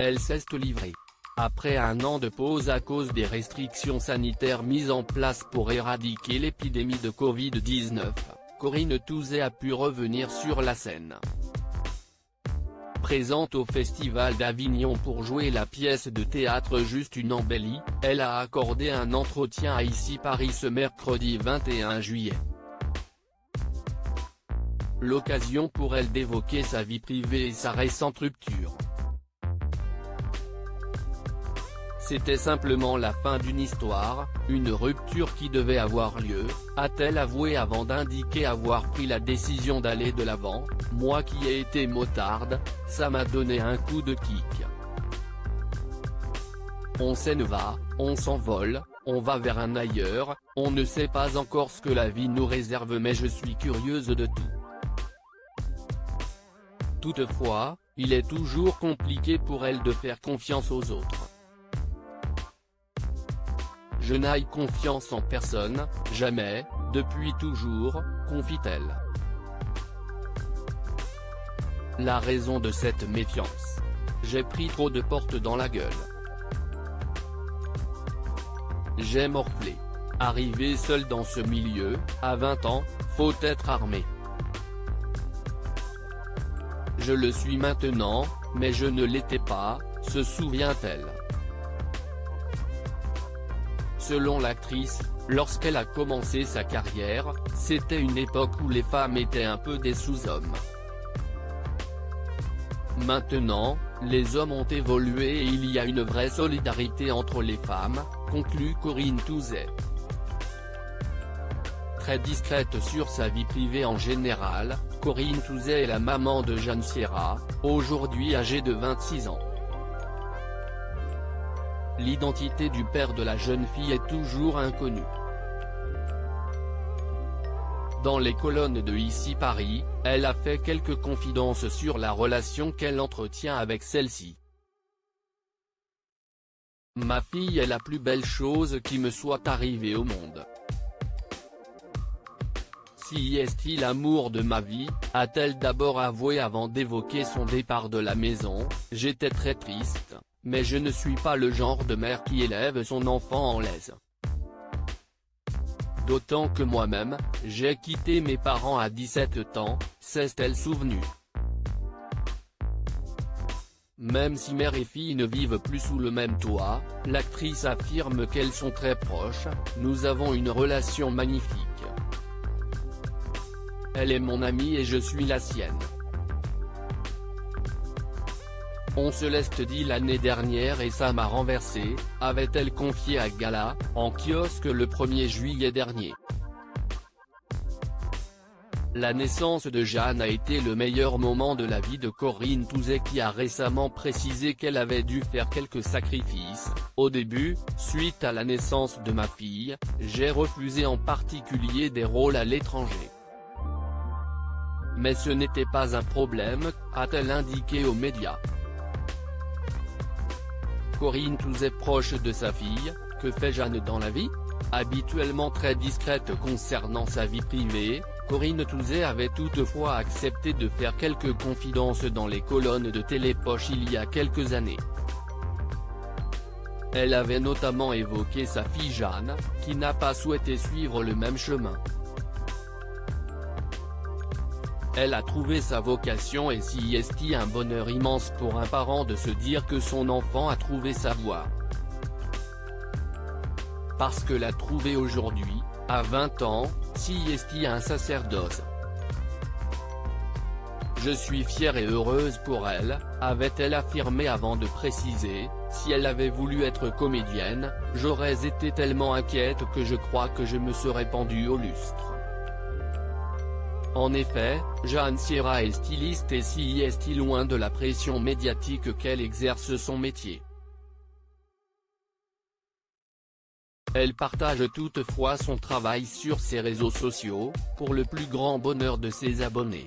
elle s'est livrée. Après un an de pause à cause des restrictions sanitaires mises en place pour éradiquer l'épidémie de Covid-19, Corinne Touzé a pu revenir sur la scène. Présente au Festival d'Avignon pour jouer la pièce de théâtre Juste une embellie, elle a accordé un entretien à Ici Paris ce mercredi 21 juillet. L'occasion pour elle d'évoquer sa vie privée et sa récente rupture. C'était simplement la fin d'une histoire, une rupture qui devait avoir lieu, a-t-elle avoué avant d'indiquer avoir pris la décision d'aller de l'avant. Moi qui ai été motarde, ça m'a donné un coup de kick. On s'en va, on s'envole, on va vers un ailleurs, on ne sait pas encore ce que la vie nous réserve mais je suis curieuse de tout. Toutefois, il est toujours compliqué pour elle de faire confiance aux autres. Je n'ai confiance en personne, jamais, depuis toujours, confie-t-elle. La raison de cette méfiance. J'ai pris trop de portes dans la gueule. J'ai morflé. Arrivé seul dans ce milieu, à 20 ans, faut être armé. Je le suis maintenant, mais je ne l'étais pas, se souvient-elle. Selon l'actrice, lorsqu'elle a commencé sa carrière, c'était une époque où les femmes étaient un peu des sous-hommes. Maintenant, les hommes ont évolué et il y a une vraie solidarité entre les femmes, conclut Corinne Touzé. Très discrète sur sa vie privée en général, Corinne Touzé est la maman de Jeanne Sierra, aujourd'hui âgée de 26 ans. L'identité du père de la jeune fille est toujours inconnue. Dans les colonnes de Ici Paris, elle a fait quelques confidences sur la relation qu'elle entretient avec celle-ci. Ma fille est la plus belle chose qui me soit arrivée au monde. Si est-il l'amour de ma vie, a-t-elle d'abord avoué avant d'évoquer son départ de la maison. J'étais très triste, mais je ne suis pas le genre de mère qui élève son enfant en laisse. D'autant que moi-même, j'ai quitté mes parents à 17 ans, s'est-elle souvenue. Même si mère et fille ne vivent plus sous le même toit, l'actrice affirme qu'elles sont très proches, nous avons une relation magnifique. Elle est mon amie et je suis la sienne. On se l'est dit l'année dernière et ça m'a renversé, avait-elle confié à Gala, en kiosque le 1er juillet dernier. La naissance de Jeanne a été le meilleur moment de la vie de Corinne Touzé qui a récemment précisé qu'elle avait dû faire quelques sacrifices. Au début, suite à la naissance de ma fille, j'ai refusé en particulier des rôles à l'étranger. Mais ce n'était pas un problème, a-t-elle indiqué aux médias. Corinne Touzé proche de sa fille, que fait Jeanne dans la vie? Habituellement très discrète concernant sa vie privée, Corinne Touzé avait toutefois accepté de faire quelques confidences dans les colonnes de Télépoche il y a quelques années. Elle avait notamment évoqué sa fille Jeanne, qui n'a pas souhaité suivre le même chemin. Elle a trouvé sa vocation et si est un bonheur immense pour un parent de se dire que son enfant a trouvé sa voie. Parce que l'a trouvé aujourd'hui, à 20 ans, si est un sacerdoce. Je suis fière et heureuse pour elle, avait-elle affirmé avant de préciser, si elle avait voulu être comédienne, j'aurais été tellement inquiète que je crois que je me serais pendue au lustre. En effet, Jeanne Sierra est styliste et si est loin de la pression médiatique qu'elle exerce son métier. Elle partage toutefois son travail sur ses réseaux sociaux, pour le plus grand bonheur de ses abonnés.